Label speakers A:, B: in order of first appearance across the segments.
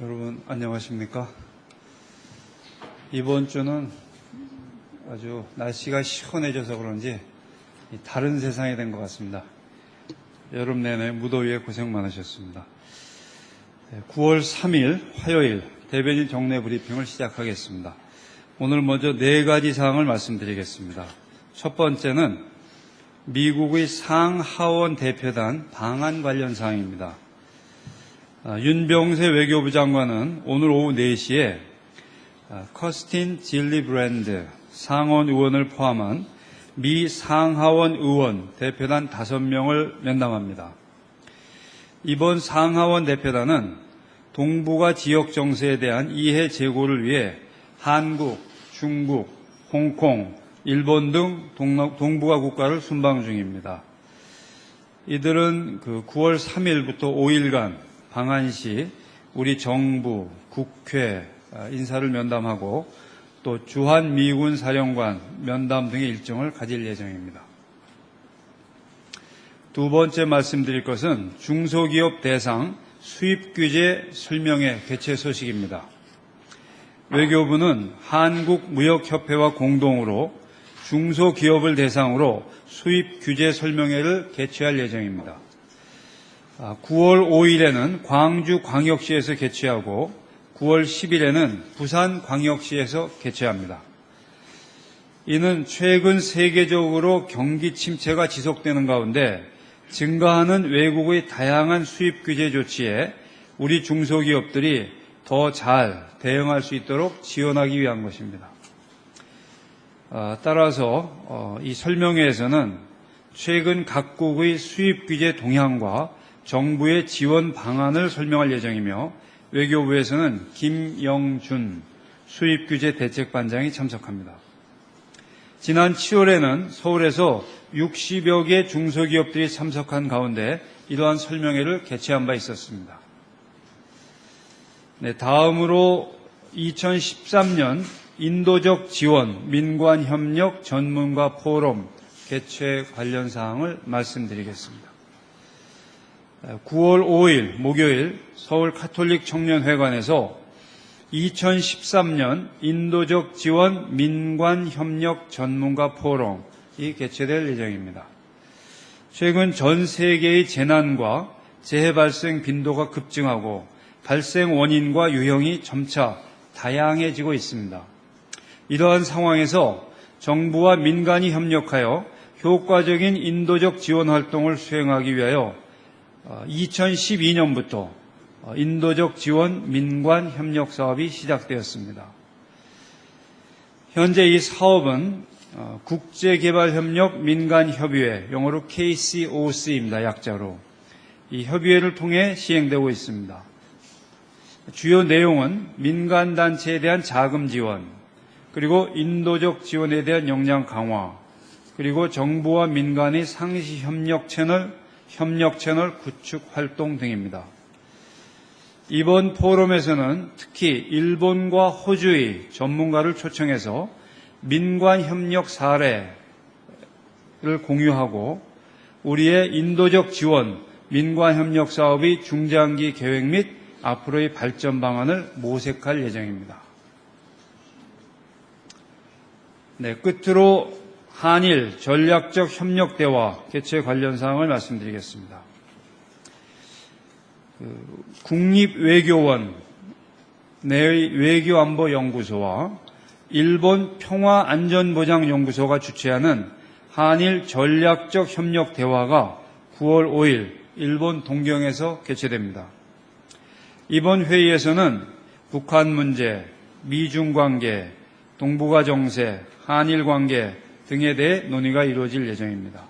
A: 여러분 안녕하십니까? 이번 주는 아주 날씨가 시원해져서 그런지 다른 세상이 된 것 같습니다. 여름 내내 무더위에 고생 많으셨습니다. 9월 3일 화요일 대변인 정례 브리핑을 시작하겠습니다. 오늘 먼저 4가지 사항을 말씀드리겠습니다. 첫 번째는 미국의 상하원 대표단 방한 관련 사항입니다. 윤병세 외교부 장관은 오늘 오후 4시에 커스틴 질리브랜드 상원 의원을 포함한 미 상하원 의원 대표단 5명을 면담합니다. 이번 상하원 대표단은 동북아 지역 정세에 대한 이해 제고를 위해 한국, 중국, 홍콩, 일본 등 동북아 국가를 순방 중입니다. 이들은 9월 3일부터 5일간 방한 시 우리 정부, 국회 인사를 면담하고 또 주한미군 사령관 면담 등의 일정을 가질 예정입니다. 두 번째 말씀드릴 것은 중소기업 대상 수입규제 설명회 개최 소식입니다. 외교부는 한국무역협회와 공동으로 중소기업을 대상으로 수입규제 설명회를 개최할 예정입니다. 9월 5일에는 광주광역시에서 개최하고 9월 10일에는 부산광역시에서 개최합니다. 이는 최근 세계적으로 경기 침체가 지속되는 가운데 증가하는 외국의 다양한 수입 규제 조치에 우리 중소기업들이 더 잘 대응할 수 있도록 지원하기 위한 것입니다. 따라서 이 설명회에서는 최근 각국의 수입 규제 동향과 정부의 지원 방안을 설명할 예정이며 외교부에서는 김영준 수입규제 대책반장이 참석합니다. 지난 7월에는 서울에서 60여 개 중소기업들이 참석한 가운데 이러한 설명회를 개최한 바 있었습니다. 다음으로 2013년 인도적 지원 민관협력 전문가 포럼 개최 관련 사항을 말씀드리겠습니다. 9월 5일 목요일 서울 카톨릭 청년회관에서 2013년 인도적 지원 민관협력 전문가 포럼이 개최될 예정입니다. 최근 전 세계의 재난과 재해 발생 빈도가 급증하고 발생 원인과 유형이 점차 다양해지고 있습니다. 이러한 상황에서 정부와 민간이 협력하여 효과적인 인도적 지원 활동을 수행하기 위하여 2012년부터 인도적 지원 민관 협력 사업이 시작되었습니다. 현재 이 사업은 국제개발협력 민간협의회, 영어로 KCOC입니다. 약자로. 이 협의회를 통해 시행되고 있습니다. 주요 내용은 민간단체에 대한 자금 지원, 그리고 인도적 지원에 대한 역량 강화, 그리고 정부와 민간의 상시 협력 채널 구축 활동 등입니다. 이번 포럼에서는 특히 일본과 호주의 전문가를 초청해서 민관협력 사례를 공유하고 우리의 인도적 지원 민관협력 사업의 중장기 계획 및 앞으로의 발전 방안을 모색할 예정입니다. 끝으로 한일 전략적 협력 대화 개최 관련 사항을 말씀드리겠습니다. 국립외교원 내의 외교안보연구소와 일본 평화안전보장연구소가 주최하는 한일 전략적 협력 대화가 9월 5일 일본 동경에서 개최됩니다. 이번 회의에서는 북한 문제, 미중 관계, 동북아 정세, 한일 관계 등에 대해 논의가 이루어질 예정입니다.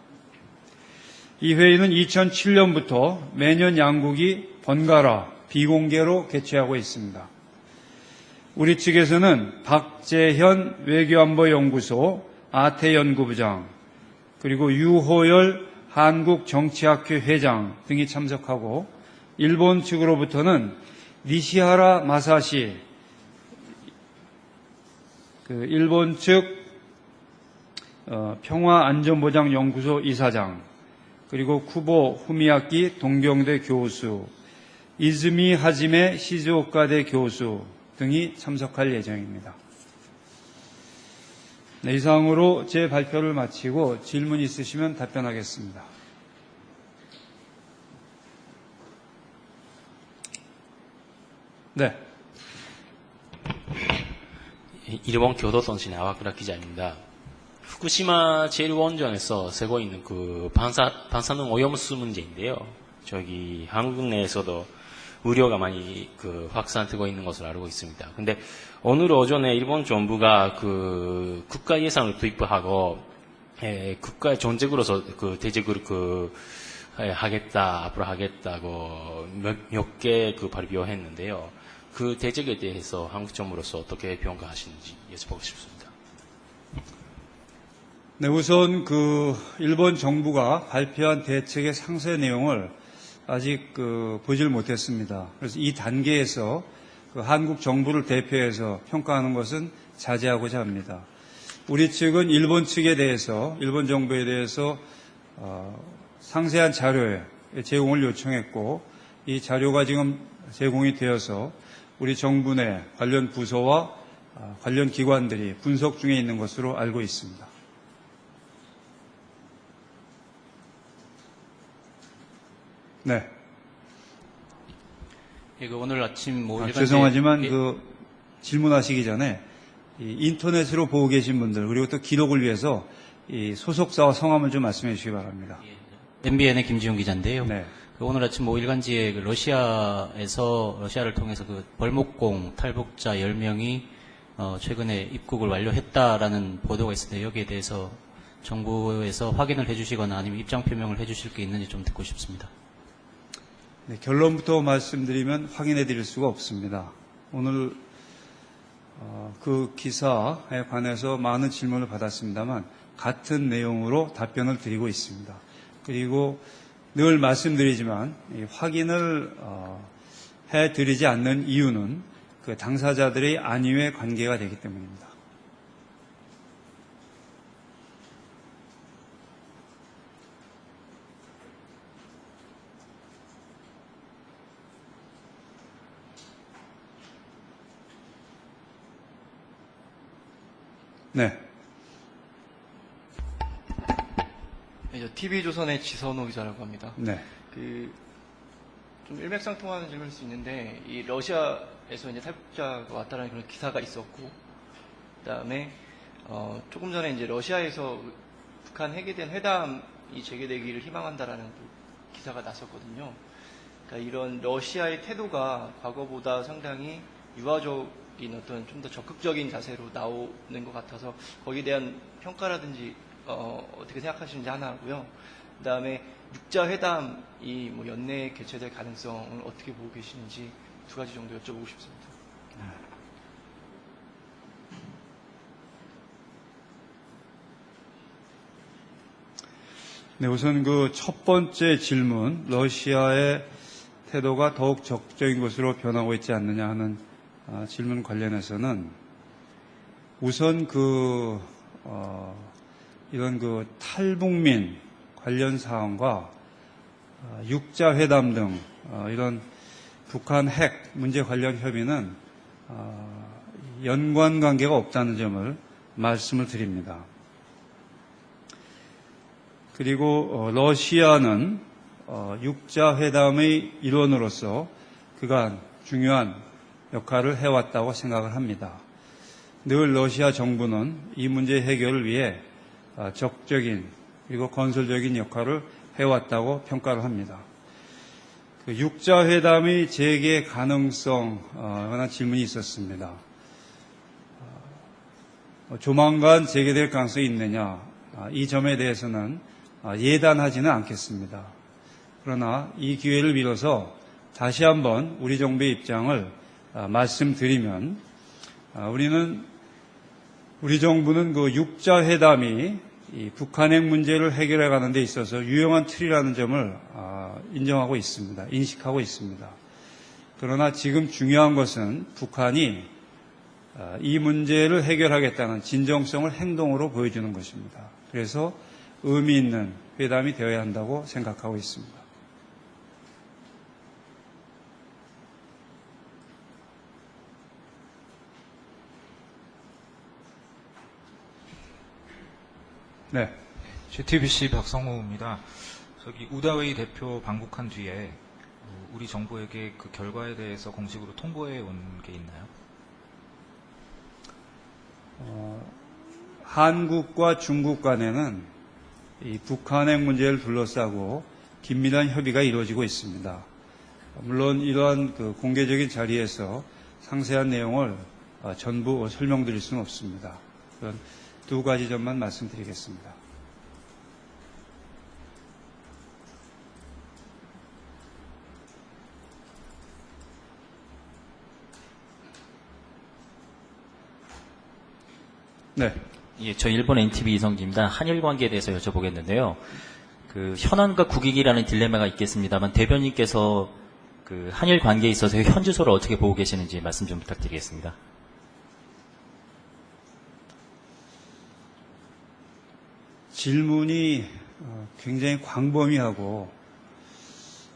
A: 이 회의는 2007년부터 매년 양국이 번갈아 비공개로 개최하고 있습니다. 우리 측에서는 박재현 외교안보연구소 아태연구부장, 그리고 유호열 한국정치학회 회장 등이 참석하고 일본 측으로부터는 니시하라 마사시 일본 측 평화안전보장연구소 이사장, 그리고 쿠보 후미야키 동경대 교수, 이즈미 하지메 시즈오카대 교수 등이 참석할 예정입니다. 네, 이상으로 제 발표를 마치고 질문 있으시면 답변하겠습니다. 네.
B: 일본 교도통신 아와쿠라 기자입니다. 후쿠시마 제1원전에서 새고 있는 그 방사능 오염수 문제인데요. 저기 한국 내에서도 우려가 많이 그 확산되고 있는 것으로 알고 있습니다. 근데 오늘 오전에 일본 정부가 그 국가 예산을 투입하고 국가의 정책으로서 그 대책을 앞으로 하겠다고 몇 개 그 발표했는데요. 그 대책에 대해서 한국 정부로서 어떻게 평가하시는지 여쭤보고 싶습니다.
A: 네, 우선 그 일본 정부가 발표한 대책의 상세 내용을 아직 보질 못했습니다. 그래서 이 단계에서 그 한국 정부를 대표해서 평가하는 것은 자제하고자 합니다. 우리 측은 일본 측에 대해서, 일본 정부에 대해서 상세한 자료에 제공을 요청했고, 이 자료가 지금 제공이 되어서 우리 정부 내 관련 부서와 관련 기관들이 분석 중에 있는 것으로 알고 있습니다. 네.
C: 오늘 아침
A: 죄송하지만 질문하시기 전에 인터넷으로 보고 계신 분들 그리고 또 기록을 위해서 이 소속사와 성함을 좀 말씀해 주시기 바랍니다.
C: MBN의 김지훈 기자인데요.
A: 네.
C: 오늘 아침 일간지에 러시아를 통해서 벌목공 탈북자 10명이 최근에 입국을 완료했다라는 보도가 있는데 여기에 대해서 정부에서 확인을 해주시거나 아니면 입장 표명을 해주실 게 있는지 좀 듣고 싶습니다.
A: 네, 결론부터 말씀드리면 확인해 드릴 수가 없습니다. 오늘 그 기사에 관해서 많은 질문을 받았습니다만 같은 내용으로 답변을 드리고 있습니다. 그리고 늘 말씀드리지만 확인을 해드리지 않는 이유는 그 당사자들의 안위의 관계가 되기 때문입니다. 네.
D: TV조선의 지선호 기자라고 합니다.
A: 네.
D: 좀 일맥상통하는 질문일 수 있는데, 이 러시아에서 이제 탈북자가 왔다는 그런 기사가 있었고, 그 다음에, 조금 전에 이제 러시아에서 북한 핵에 대한 회담이 재개되기를 희망한다라는 또 기사가 났었거든요. 그러니까 이런 러시아의 태도가 과거보다 상당히 유화적인 어떤 좀 더 적극적인 자세로 나오는 것 같아서 거기에 대한 평가라든지 어떻게 생각하시는지 하나 하고요. 그 다음에 육자 회담이 연내에 개최될 가능성을 어떻게 보고 계시는지 두 가지 정도 여쭤보고 싶습니다.
A: 네, 우선 그 첫 번째 질문, 러시아의 태도가 더욱 적극적인 것으로 변하고 있지 않느냐 하는 질문 관련해서는 우선 이런 탈북민 관련 사항과 육자 회담 등 이런 북한 핵 문제 관련 협의는 연관 관계가 없다는 점을 말씀을 드립니다. 그리고 러시아는 육자 회담의 일원으로서 그간 중요한 역할을 해왔다고 생각을 합니다. 늘 러시아 정부는 이 문제 해결을 위해 적극적인 그리고 건설적인 역할을 해왔다고 평가를 합니다. 육자 회담의 재개 가능성에 관한 질문이 있었습니다. 조만간 재개될 가능성이 있느냐, 이 점에 대해서는 예단하지는 않겠습니다. 그러나 이 기회를 빌어서 다시 한번 우리 정부의 입장을 말씀드리면 우리 정부는 그 육자 회담이 이 북한 핵 문제를 해결해 가는 데 있어서 유용한 틀이라는 점을 인정하고 있습니다. 인식하고 있습니다. 그러나 지금 중요한 것은 북한이 이 문제를 해결하겠다는 진정성을 행동으로 보여주는 것입니다. 그래서 의미 있는 회담이 되어야 한다고 생각하고 있습니다. 네.
E: JTBC 박성호입니다. 저기 우다웨이 대표 방북한 뒤에 우리 정부에게 그 결과에 대해서 공식으로 통보해 온 게 있나요?
A: 한국과 중국 간에는 이 북한의 문제를 둘러싸고 긴밀한 협의가 이루어지고 있습니다. 물론 이러한 그 공개적인 자리에서 상세한 내용을 전부 설명드릴 수는 없습니다. 그런 두 가지 점만 말씀드리겠습니다. 네.
F: 예, 저 일본 NTV 이성기입니다. 한일 관계에 대해서 여쭤보겠는데요. 그 현안과 국익이라는 딜레마가 있겠습니다만 대변인께서 그 한일 관계에 있어서 현주소를 어떻게 보고 계시는지 말씀 좀 부탁드리겠습니다.
A: 질문이 굉장히 광범위하고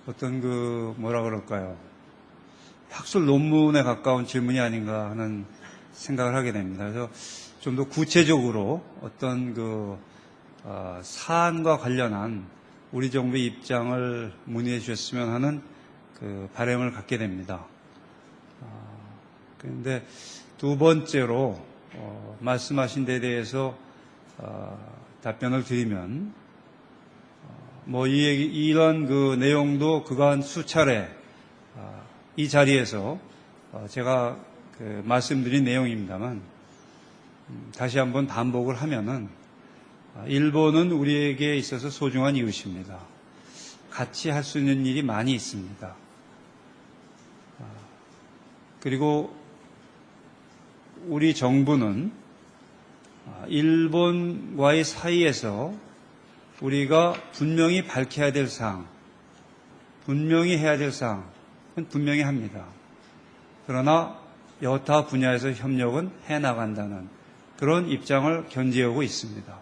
A: 어떤 그 뭐라 그럴까요? 학술 논문에 가까운 질문이 아닌가 하는 생각을 하게 됩니다. 그래서 좀 더 구체적으로 어떤 그 사안과 관련한 우리 정부의 입장을 문의해 주셨으면 하는 그 바람을 갖게 됩니다. 그런데 두 번째로 말씀하신 데 대해서 답변을 드리면 뭐 이런 그 내용도 그간 수차례 이 자리에서 제가 그 말씀드린 내용입니다만 다시 한번 반복을 하면은 일본은 우리에게 있어서 소중한 이웃입니다. 같이 할 수 있는 일이 많이 있습니다. 그리고 우리 정부는 일본과의 사이에서 우리가 분명히 밝혀야 될 사항, 분명히 해야 될 사항은 분명히 합니다. 그러나 여타 분야에서 협력은 해나간다는 그런 입장을 견지하고 있습니다.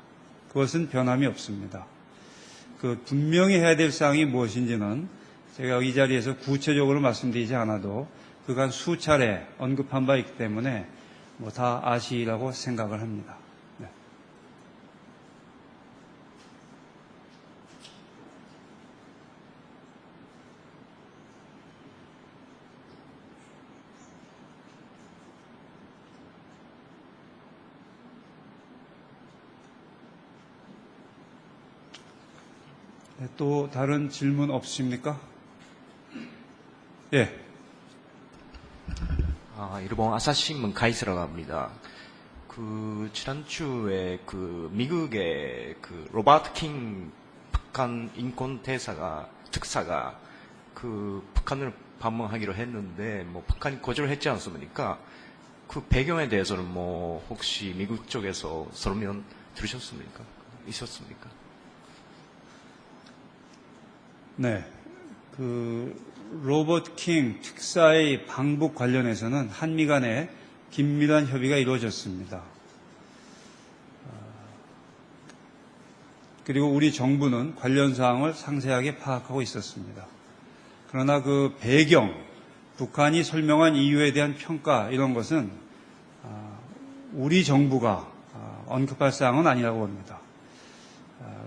A: 그것은 변함이 없습니다. 그 분명히 해야 될 사항이 무엇인지는 제가 이 자리에서 구체적으로 말씀드리지 않아도 그간 수차례 언급한 바 있기 때문에 뭐 다 아시라고 생각을 합니다. 네. 네, 또 다른 질문 없으십니까? 예.
G: 일본 아사히신문 가이스라고 합니다. 그 지난주에 그 미국의 그 로버트 킹 북한 인권 특사가 그 북한을 방문하기로 했는데 뭐 북한이 거절을 했지 않습니까? 그 배경에 대해서는 뭐 혹시 미국 쪽에서 설명 들으셨습니까? 있었습니까?
A: 네. 그 로버트 킹 특사의 방북 관련해서는 한미 간에 긴밀한 협의가 이루어졌습니다. 그리고 우리 정부는 관련 사항을 상세하게 파악하고 있었습니다. 그러나 그 배경, 북한이 설명한 이유에 대한 평가 이런 것은 우리 정부가 언급할 사항은 아니라고 봅니다.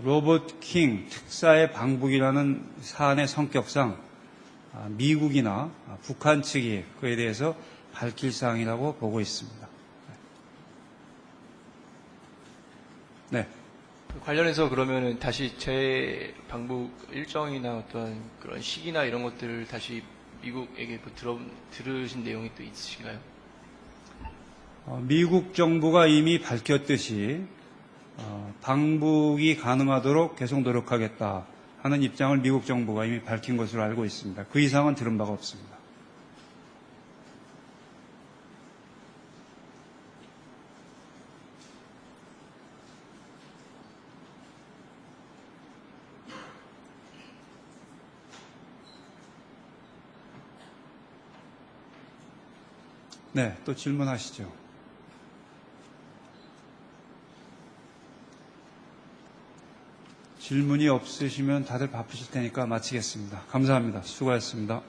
A: 로버트 킹 특사의 방북이라는 사안의 성격상 미국이나 북한 측이 그에 대해서 밝힐 사항이라고 보고 있습니다. 네.
D: 관련해서 그러면은 다시 재방북 일정이나 어떤 그런 시기나 이런 것들을 다시 미국에게 들으신 내용이 또 있으신가요?
A: 미국 정부가 이미 밝혔듯이 방북이 가능하도록 계속 노력하겠다 하는 입장을 미국 정부가 이미 밝힌 것으로 알고 있습니다. 그 이상은 들은 바가 없습니다. 네, 또 질문하시죠. 질문이 없으시면 다들 바쁘실 테니까 마치겠습니다. 감사합니다. 수고하셨습니다.